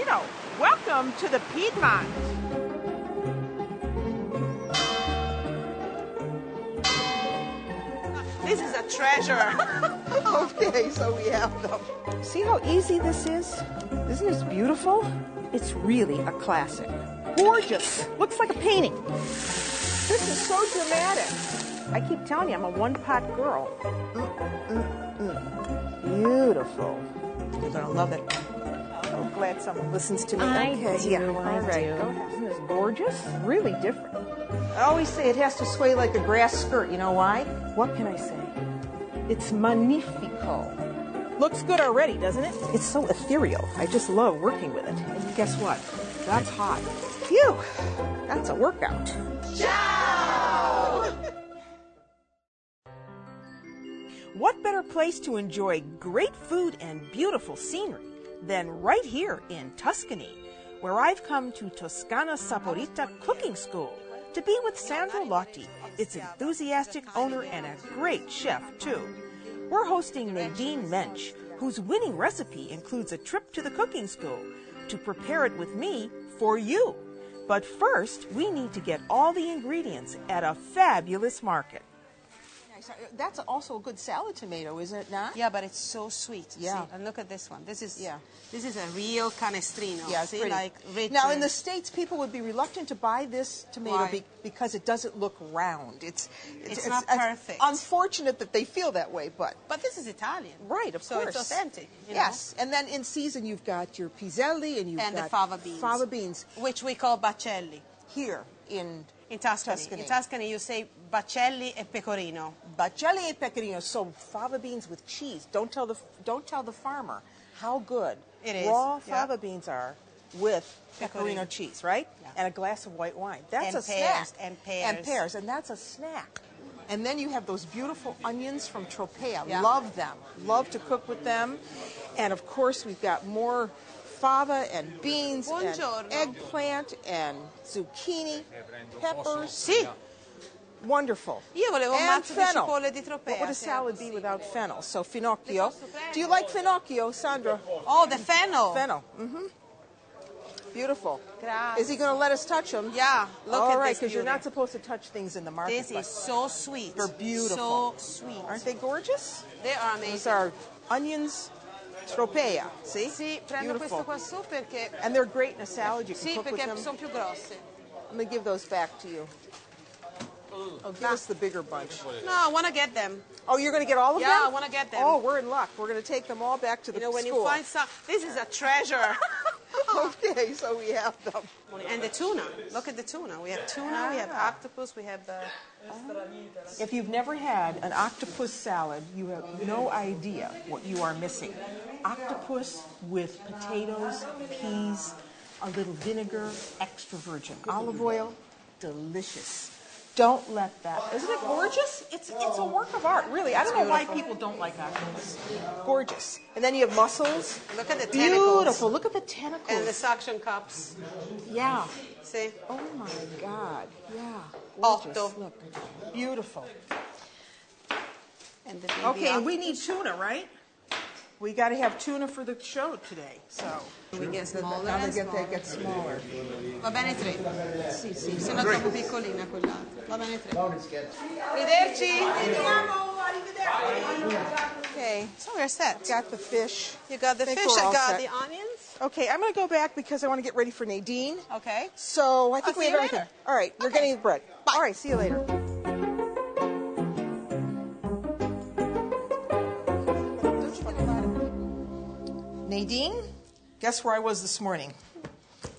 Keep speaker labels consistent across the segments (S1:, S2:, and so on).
S1: Esposito. Welcome to the Piedmont.
S2: This is a treasure.
S1: Okay, so we have them. See how easy this is? Isn't this beautiful? It's really a classic. Gorgeous. Looks like a painting. This is so dramatic. I keep telling you, I'm a one-pot girl. Beautiful. You're going to love it. I'm glad someone listens to me.
S3: I
S1: okay,
S3: do,
S1: yeah.
S3: I
S1: All right,
S3: do.
S1: go ahead. Isn't this gorgeous? Really different. I always say it has to sway like a grass skirt. You know why? What can I say? It's magnifico. Looks good already, doesn't it? It's so ethereal. I just love working with it. And guess what? That's hot. Phew! That's a workout. Ciao! What better place to enjoy great food and beautiful scenery than right here in Tuscany, where I've come to Toscana Saporita Cooking School to be with Sandra Lotti, its enthusiastic owner and a great chef, too. We're hosting Nadine Mensch, whose winning recipe includes a trip to the cooking school to prepare it with me for you. But first, we need to get all the ingredients at a fabulous market. That's also a good salad tomato, isn't it not?
S2: Yeah, but it's so sweet.
S1: Yeah.
S2: See? And look at this one. This is a real canestrino.
S1: Yeah,
S2: see,
S1: pretty.
S2: like rich.
S1: Now, in the States, people would be reluctant to buy this tomato
S2: Why?
S1: because it doesn't look round. It's
S2: not perfect.
S1: Unfortunate that they feel that way, but
S2: this is Italian.
S1: right, of
S2: so
S1: course.
S2: it's authentic. You
S1: Yes, and then in season you've got your piselli and
S2: the
S1: got
S2: fava beans.
S1: Fava beans
S2: Which we call bacelli.
S1: here in
S2: Tuscany.
S1: Tuscany.
S2: In Tuscany, you say bacelli e pecorino.
S1: Bacelli e pecorino, so fava beans with cheese. Don't tell the farmer how good
S2: It is,
S1: raw
S2: yeah.
S1: fava beans are with pecorino
S2: Pecorino.
S1: cheese, right?
S2: Yeah.
S1: And a glass of white wine. That's
S2: And
S1: a
S2: pears,
S1: snack.
S2: and pears.
S1: And pears, and that's a snack. And then you have those beautiful onions from Tropea.
S2: Yeah.
S1: Love them. Love to cook with them. And of course, we've got more fava and beans
S2: Buongiorno.
S1: and eggplant and zucchini, peppers.
S2: Sì.
S1: Wonderful.
S2: Io volevo un
S1: And
S2: mazzo di
S1: fennel.
S2: cipolle di Tropea.
S1: What would a
S2: se
S1: salad
S2: era
S1: be
S2: possibile.
S1: without fennel? So finocchio. Do you like finocchio, Sandra?
S2: Oh, the fennel.
S1: Fennel. Beautiful.
S2: Grazie.
S1: Is he going to let us touch them?
S2: Yeah, look
S1: All
S2: at
S1: right,
S2: this
S1: because you're
S2: beauty.
S1: not supposed to touch things in the market.
S2: This is so sweet.
S1: They're beautiful.
S2: So sweet.
S1: Aren't they gorgeous?
S2: They are amazing.
S1: These are onions Tropea. See?
S2: Sì, prendo
S1: Beautiful.
S2: questo qua su perché
S1: And they're great in a salad. You can
S2: sì,
S1: cook with
S2: perché
S1: them.
S2: sono più grosse.
S1: I'm going to give those back to you. Oh, give us the bigger bunch.
S2: No, I want to get them.
S1: Oh, you're going to get all of them?
S2: Yeah, I wanna get them.
S1: Oh, we're in luck. We're going to take them all back to the
S2: You know, when
S1: school.
S2: you find some, this is a treasure.
S1: Okay, so we have them.
S2: And the tuna. Look at the tuna. We have tuna, we have octopus, we have
S1: If you've never had an octopus salad, you have no idea what you are missing. Octopus with potatoes, peas, a little vinegar, extra virgin olive oil, delicious. Don't let that. Isn't it gorgeous? It's a work of art, really. I don't know why people don't like octopus. Gorgeous. And then you have mussels.
S2: Look at the tentacles.
S1: Beautiful. Look at the tentacles.
S2: and the suction cups.
S1: Yeah.
S2: See?
S1: Oh my God. Yeah.
S2: Otto.
S1: Gorgeous. Look. Beautiful.
S2: And the baby
S1: Okay, and we
S2: octopus.
S1: need tuna, right? We got to have tuna for the show today. So
S2: We get smaller
S1: now
S2: and
S1: they
S2: smaller.
S1: get smaller.
S2: Va bene tre.
S1: Sì, sì.
S2: Se no è troppo piccolina quell'altra. Va bene tre. Arrivederci.
S1: Okay,
S2: So we're set.
S1: got the fish.
S2: You got the
S1: Think
S2: fish,
S1: we're
S2: I
S1: all
S2: got
S1: set.
S2: the onions.
S1: Okay, I'm going to go back because I want to get ready for Nadine.
S2: Okay.
S1: So I think
S2: I'll
S1: we
S2: see
S1: have
S2: you
S1: everything.
S2: later.
S1: All right, you're
S2: Okay.
S1: getting the bread.
S2: Bye.
S1: All right, see you later. Nadine, guess where I was this morning?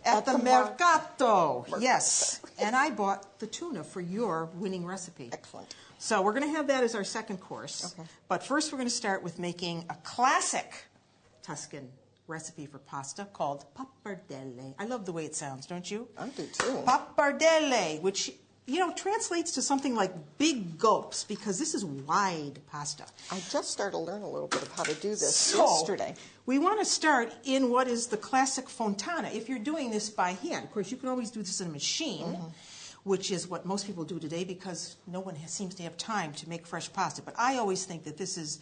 S1: At the mercato. Yes, and I bought the tuna for your winning recipe.
S3: Excellent.
S1: So we're going to have that as our second course.
S3: Okay.
S1: But first we're going to start with making a classic Tuscan recipe for pasta called papardelle. I love the way it sounds, don't you?
S3: I do too.
S1: Papardelle, which, you know, translates to something like big gulps because this is wide pasta.
S3: I just started to learn a little bit of how to do this
S1: So,
S3: yesterday.
S1: we want to start in what is the classic fontana. If you're doing this by hand, of course, you can always do this in a machine, which is what most people do today because no one seems to have time to make fresh pasta. But I always think that this is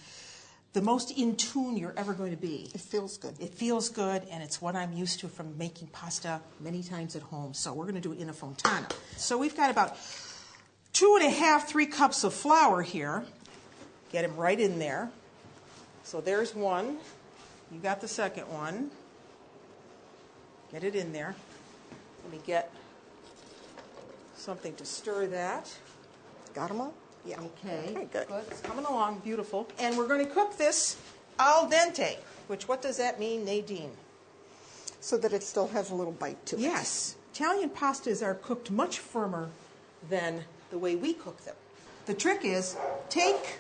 S1: the most in tune you're ever going to be.
S3: It feels good.
S1: It feels good, and it's what I'm used to from making pasta many times at home. So we're going to do it in a fontana. So we've got about 2.5, 3 cups of flour here. Get them right in there. So there's one. You got the second one. Get it in there. Let me get something to stir that.
S3: Got them all?
S1: Yeah.
S3: Okay, good.
S1: It's coming along, beautiful. And we're going to cook this al dente, which, what does that mean, Nadine?
S3: So that it still has a little bite to it.
S1: Yes. Italian pastas are cooked much firmer than the way we cook them. The trick is, take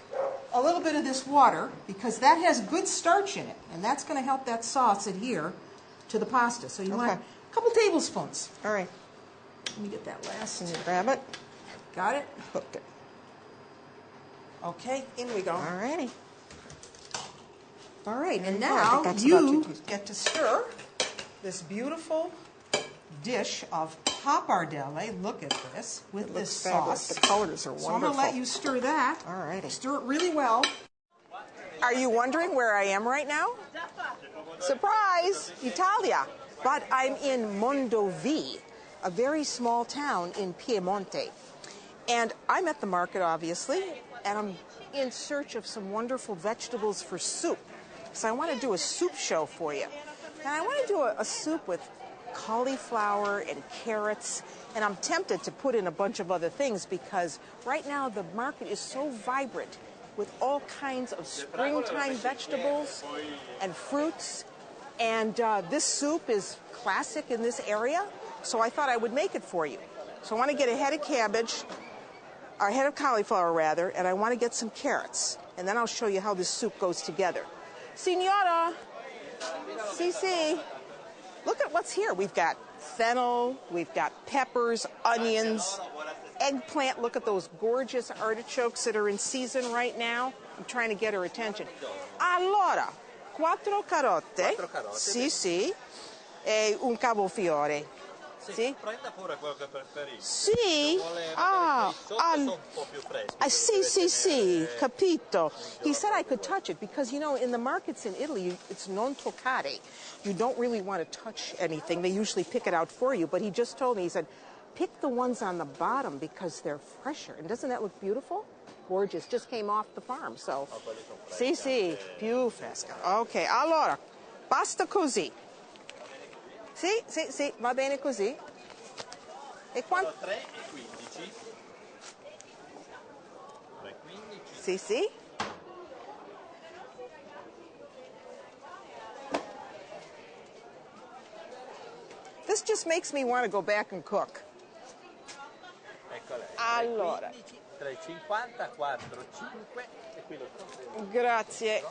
S1: a little bit of this water, because that has good starch in it, and that's going to help that sauce adhere to the pasta. So you want a couple tablespoons.
S3: All right.
S1: Let me get that last.
S3: Can you grab it?
S1: Got it?
S3: Hooked it.
S1: Okay, in we go.
S3: All righty.
S1: All right, and
S3: I
S1: now
S3: think that's
S1: you
S3: about 2 teaspoons.
S1: get to stir this beautiful dish of papardelle. Look at this, with
S3: It
S1: this
S3: looks fabulous.
S1: sauce.
S3: The colors are wonderful.
S1: So I'm going to let you stir that.
S3: All righty.
S1: Stir it really well. Are you wondering where I am right now? Surprise! Italia. But I'm in Mondovì, a very small town in Piedmont. And I'm at the market, obviously, and I'm in search of some wonderful vegetables for soup. So I want to do a soup show for you. And I want to do a soup with cauliflower and carrots, and I'm tempted to put in a bunch of other things because right now the market is so vibrant with all kinds of springtime vegetables and fruits, and this soup is classic in this area, so I thought I would make it for you. So I want to get a head of cabbage, or a head of cauliflower rather, and I want to get some carrots, and then I'll show you how this soup goes together. Signora, si. Look at what's here. We've got fennel, we've got peppers, onions, eggplant. Look at those gorgeous artichokes that are in season right now. I'm trying to get her attention. Allora, 4 carote. Sì. E un cavolfiore. Sì?
S4: Prenda pure quello che preferisce.
S1: Sì? Sì, capito. He said I could touch it because, you know, in the markets in Italy, it's non toccare. You don't really want to touch anything. They usually pick it out for you. But he just told me, he said, pick the ones on the bottom because they're fresher. And doesn't that look beautiful? Gorgeous. Just came off the farm. So, sì, più fresca. Ok, allora, basta così. Sì, va bene così. E quanto?
S4: 3 e 15. 3 15.
S1: Sì. This just makes me want to go back and cook.
S4: Ecco lei.
S1: Allora.
S4: 3,50, 4, 5 e qui lo sto.
S1: Grazie.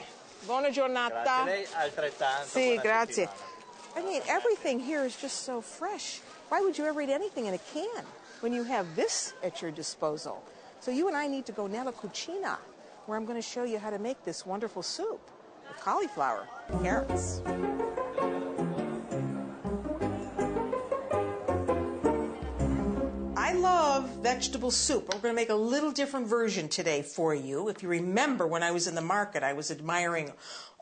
S1: Buona giornata.
S4: Grazie lei, altrettanto.
S1: Sì,
S4: buona
S1: grazie.
S4: settimana.
S1: I mean, everything here is just so fresh. Why would you ever eat anything in a can when you have this at your disposal? So you and I need to go nella cucina, where I'm going to show you how to make this wonderful soup with cauliflower and carrots. I love vegetable soup. We're going to make a little different version today for you. If you remember, when I was in the market, I was admiring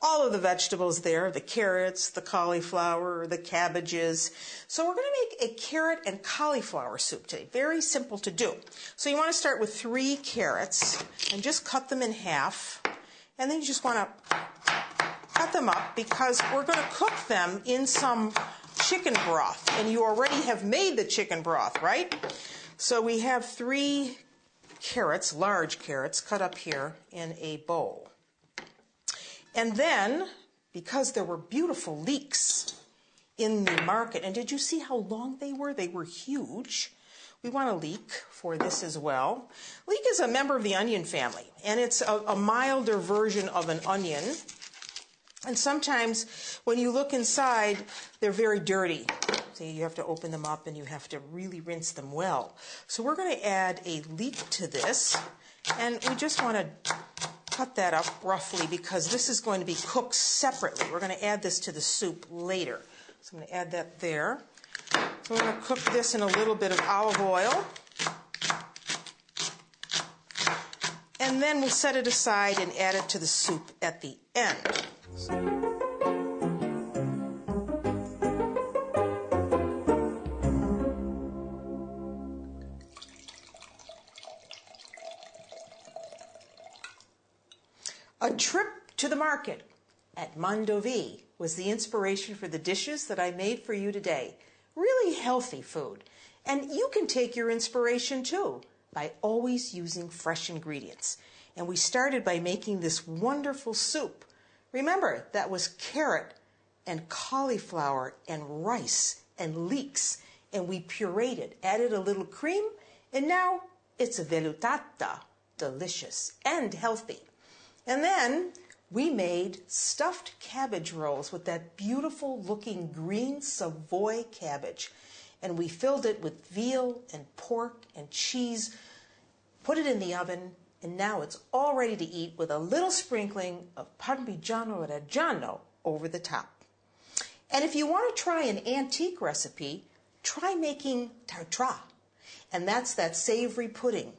S1: all of the vegetables there, the carrots, the cauliflower, the cabbages. So we're going to make a carrot and cauliflower soup today. Very simple to do. So you want to start with 3 carrots and just cut them in half. And then you just want to cut them up because we're going to cook them in some chicken broth. And you already have made the chicken broth, right? So we have 3 carrots, large carrots, cut up here in a bowl. And then, because there were beautiful leeks in the market, and did you see how long they were? They were huge. We want a leek for this as well. Leek is a member of the onion family, and it's a milder version of an onion. And sometimes when you look inside, they're very dirty. So you have to open them up and you have to really rinse them well. So we're going to add a leek to this, and we just want to cut that up roughly because this is going to be cooked separately. We're going to add this to the soup later. So I'm going to add that there. So we're going to cook this in a little bit of olive oil. And And then we'll set it aside and add it to the soup at the end. A trip to the market at Mondovì was the inspiration for the dishes that I made for you today. Really healthy food. And you can take your inspiration too by always using fresh ingredients. And we started by making this wonderful soup. Remember, that was carrot and cauliflower and rice and leeks. And we pureed it, added a little cream, and now it's a vellutata, delicious and healthy. And then we made stuffed cabbage rolls with that beautiful looking green Savoy cabbage. And we filled it with veal and pork and cheese, put it in the oven, and now it's all ready to eat with a little sprinkling of Parmigiano Reggiano over the top. And if you want to try an antique recipe, try making tartare. And that's that savory pudding.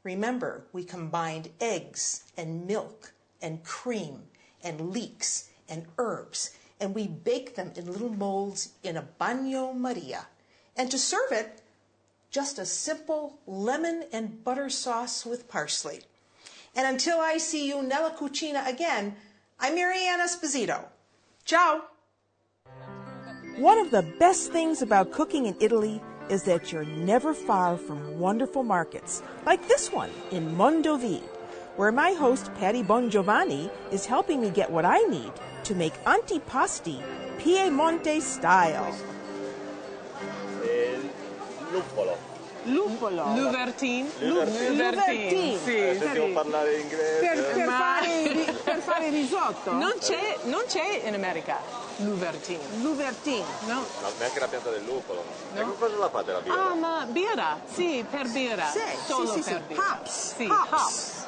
S1: Remember, we combined eggs and milk and cream and leeks and herbs, and we bake them in little molds in a bagno Maria. And to serve it, just a simple lemon and butter sauce with parsley. And until I see you nella cucina again, I'm Marianne Esposito. Ciao!
S5: One of the best things about cooking in Italy is that you're never far from wonderful markets, like this one in Mondovì, where my host Patty Bongiovanni is helping me get what I need to make antipasti Piedmont style.
S4: Luppolo.
S5: Luppolo.
S2: Luvertine.
S5: Luvertine.
S2: Sì.
S4: Sentivo parlare inglese.
S5: Per fare risotto?
S2: Non c'è in America Luvertine.
S5: Luvertine.
S2: No.
S4: No, neanche la pianta del luppolo. E con cosa la fate la birra?
S2: Ah, ma birra. Sì, per birra.
S5: Sì,
S2: Solo
S5: sì,
S2: per
S5: sì.
S2: birra.
S5: Hops.
S2: Sì,
S5: Hops.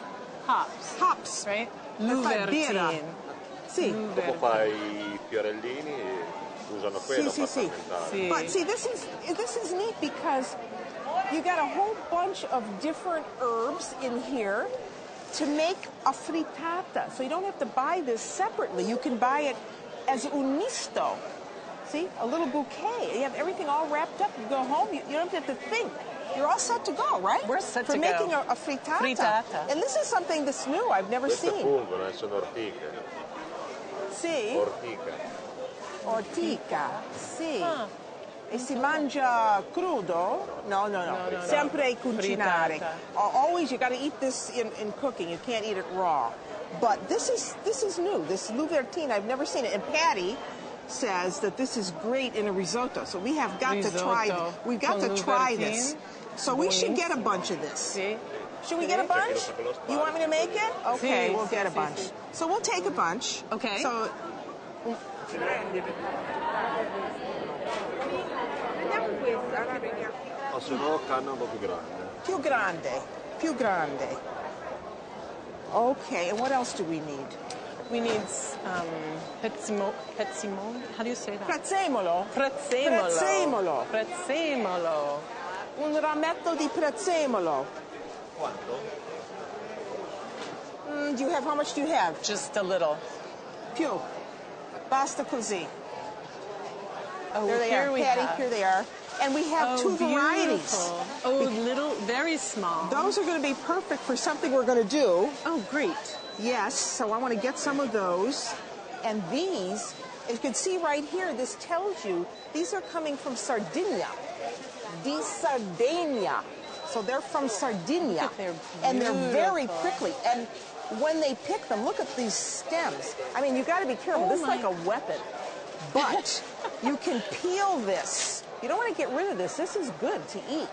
S2: Hops. Right? Luvertine.
S5: Sì.
S4: Dopo fai i fiorellini e usano quello per fermentare.
S2: Sì.
S5: But see, this is neat because you got a whole bunch of different herbs in here to make a frittata. So you don't have to buy this separately. You can buy it as un misto. See, a little bouquet. You have everything all wrapped up. You go home, you don't have to think. You're all set to go, right?
S2: We're set
S5: for
S2: to
S5: making
S2: go.
S5: a frittata.
S2: Frittata.
S5: And this is something that's new. I've never
S4: Queste
S5: seen.
S4: fungono, sono ortiche.
S5: Sì.
S4: Ortica.
S5: Ortica. Sì. E si mangia crudo? No. Sempre cucinare.
S2: Frittata.
S5: Always you got to eat this in cooking. You can't eat it raw. But this is new. This Luvertine, I've never seen it. And Patty says that this is great in a risotto. So we have got to try. We've got to try this. So we should get a bunch of this.
S2: Sì.
S5: Should we get a bunch? You want me to make it? Okay,
S2: Sì,
S5: we'll
S2: sì,
S5: get a
S2: sì,
S5: bunch.
S2: sì.
S5: So we'll take a bunch.
S2: Okay.
S5: So
S4: O se no canna un po' più grande.
S5: più grande. Okay, and what else do we need?
S2: We need pezzimon. How do you say that?
S5: Prezzemolo.
S2: Prezzemolo.
S5: Prezzemolo.
S2: Prezzemolo.
S5: Un rametto di prezzemolo.
S4: Quanto?
S5: How much do you have?
S2: Just a little.
S5: Più. Basta così.
S2: Oh,
S5: There they
S2: here
S5: are,
S2: we
S5: Patty.
S2: have.
S5: Here they are. And we have two varieties.
S2: Beautiful. Oh, little, very small.
S5: Those are going to be perfect for something we're going to do.
S2: Oh, great.
S5: Yes, so I want to get some of those. And these, as you can see right here, this tells you these are coming from Sardinia. Di Sardegna. So they're from Sardinia.
S2: They're
S5: and they're very
S2: beautiful.
S5: prickly. And when they pick them, look at these stems. I mean, you've got to be careful.
S2: Oh
S5: This is
S2: my-
S5: like a weapon. But you can peel this. You don't want to get rid of this. This is good to eat.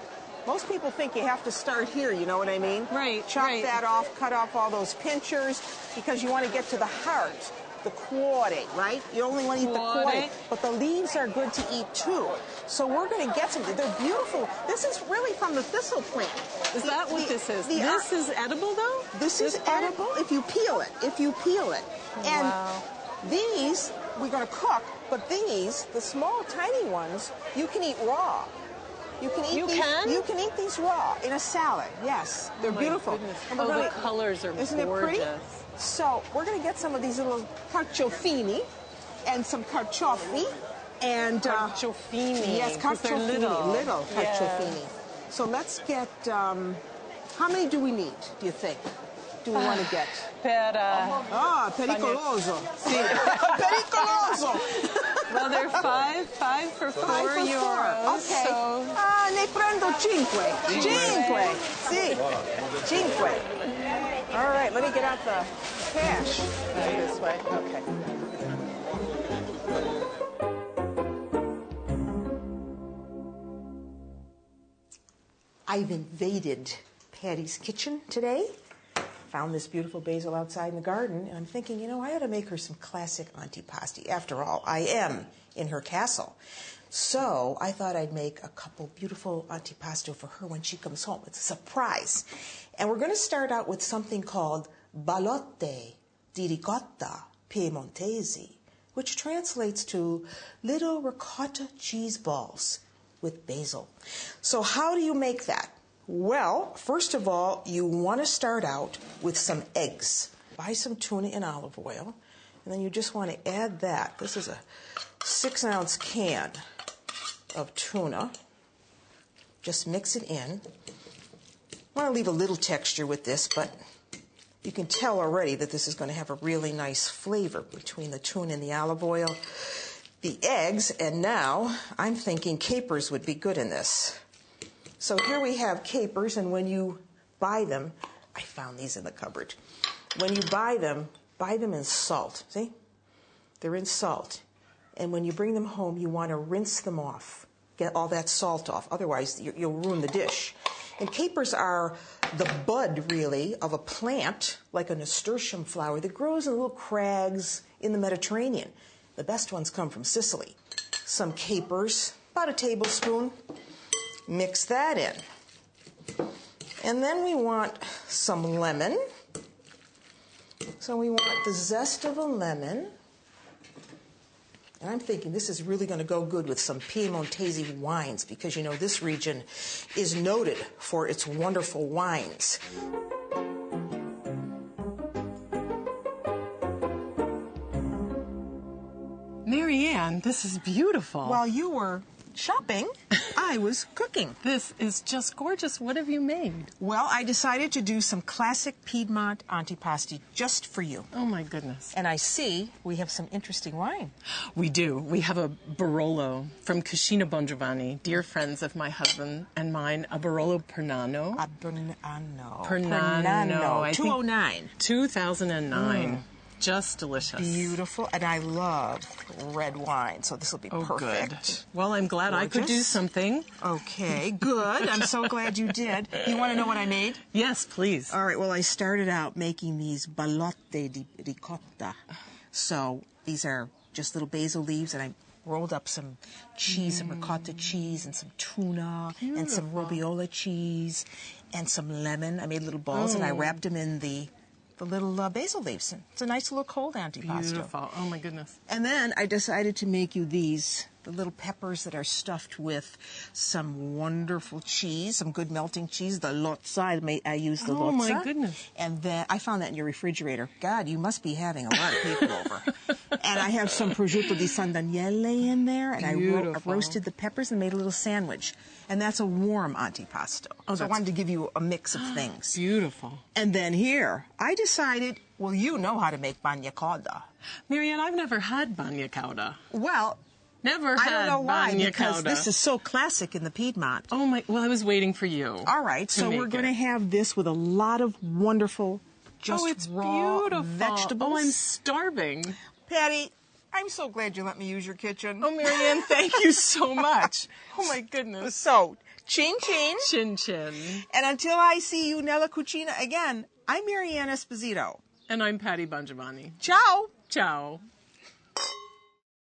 S5: Most people think you have to start here, you know what I mean?
S2: Right,
S5: Chop
S2: right.
S5: that off, cut off all those pinchers, because you want to get to the heart, the cuore, right? You only want to eat the
S2: Cuore.
S5: cuore, but the leaves are good to eat too. So we're going to get some. They're beautiful. This is really from the thistle plant.
S2: Is that what this is? This is edible, though?
S5: This is
S2: part?
S5: edible if you peel it. And
S2: Wow.
S5: these we're going to cook, but these, the small, tiny ones, you can eat raw. You can eat
S2: You
S5: these.
S2: can?
S5: You can eat these raw in a salad. Yes, they're
S2: My
S5: beautiful.
S2: goodness.
S5: And we're
S2: Oh, the
S5: gonna-
S2: colors are
S5: Isn't it pretty?
S2: gorgeous.
S5: So we're going to get some of these little carciofini and some carciofi and
S2: Carciofini,
S5: yes,
S2: 'cause they're
S5: carciofini, little
S2: Yeah.
S5: carciofini. So let's get. How many do we need? Do you think? Do we want to get? Ah, pericoloso.
S2: Sì.
S5: Pericoloso.
S2: Well, they're five for 4
S5: Five for
S2: euros.
S5: four. Okay.
S2: So
S5: Ne prendo cinque. Cinque. Sì. Cinque. All right, let me get out the cash.
S2: this way. Okay.
S5: I've invaded Patty's kitchen today. Found this beautiful basil outside in the garden, and I'm thinking, you know, I ought to make her some classic antipasti. After all, I am in her castle. So I thought I'd make a couple beautiful antipasto for her when she comes home. It's a surprise. And we're going to start out with something called ballotte di ricotta piemontese, which translates to little ricotta cheese balls with basil. So how do you make that? Well, first of all, you want to start out with some eggs. Buy some tuna in olive oil, and then you just want to add that. This is a 6-ounce can of tuna. Just mix it in. I want to leave a little texture with this, but you can tell already that this is going to have a really nice flavor between the tuna and the olive oil, the eggs, and now I'm thinking capers would be good in this. So here we have capers, and when you buy them, I found these in the cupboard. When you buy them in salt. See? They're in salt. And when you bring them home, you want to rinse them off. Get all that salt off. Otherwise, you'll ruin the dish. And capers are the bud, really, of a plant, like a nasturtium flower, that grows in little crags in the Mediterranean. The best ones come from Sicily. Some capers, about a tablespoon. Mix that in. And then we want some lemon. So we want the zest of a lemon. And I'm thinking this is really going to go good with some Piemontese wines because, you know, this region is noted for its wonderful wines.
S2: Marianne, this is beautiful.
S5: While you were shopping, I was cooking.
S2: This is just gorgeous. What have you made?
S5: Well, I decided to do some classic Piedmont antipasti just for you.
S2: Oh, my goodness.
S5: And I see we have some interesting wine.
S2: We do. We have a Barolo from Cascina Bongiovanni, dear friends of my husband and mine, a Barolo Pernano. Pernano. I think
S5: 209.
S2: 2009. Just delicious.
S5: Beautiful. And I love red wine, so this will be perfect.
S2: Good. Well, I'm glad I could do
S5: Gorgeous.
S2: something.
S5: Okay, good. I'm so glad you did. You want to know what I made?
S2: Yes, please.
S5: All right, well, I started out making these ballotte di ricotta. So these are just little basil leaves, and I rolled up some cheese, some ricotta cheese, and some tuna, and some robiola cheese, and some lemon. I made little balls, and I wrapped them in the little basil leaves. It's a nice little cold antipasto.
S2: Beautiful. Oh, my goodness.
S5: And then I decided to make you these, the little peppers that are stuffed with some wonderful cheese, some good melting cheese, the lozza. I used the lozza.
S2: Oh, my goodness.
S5: And then I found that in your refrigerator. God, you must be having a lot of people over. And I have some prosciutto di San Daniele in there, and I roasted the peppers and made a little sandwich. And that's a warm antipasto.
S2: Oh,
S5: so I wanted to give you a mix of things.
S2: Beautiful.
S5: And then here, I decided, well, you know how to make bagna cauda.
S2: Marianne, I've never had bagna cauda.
S5: Well,
S2: Never
S5: I
S2: had
S5: don't know why,
S2: bagna
S5: because
S2: cauda.
S5: this is so classic in the Piedmont.
S2: Oh, my. Well, I was waiting for you.
S5: All right, so we're going to have this with a lot of wonderful, just
S2: it's
S5: raw
S2: beautiful.
S5: vegetables.
S2: Oh, I'm starving.
S5: Patty, I'm so glad you let me use your kitchen.
S2: Oh, Marianne, thank you so much. Oh, my goodness.
S5: So, chin chin.
S2: Chin chin.
S5: And until I see you nella cucina again, I'm Marianne Esposito.
S2: And I'm Patty Bongiovanni.
S5: Ciao.
S2: Ciao.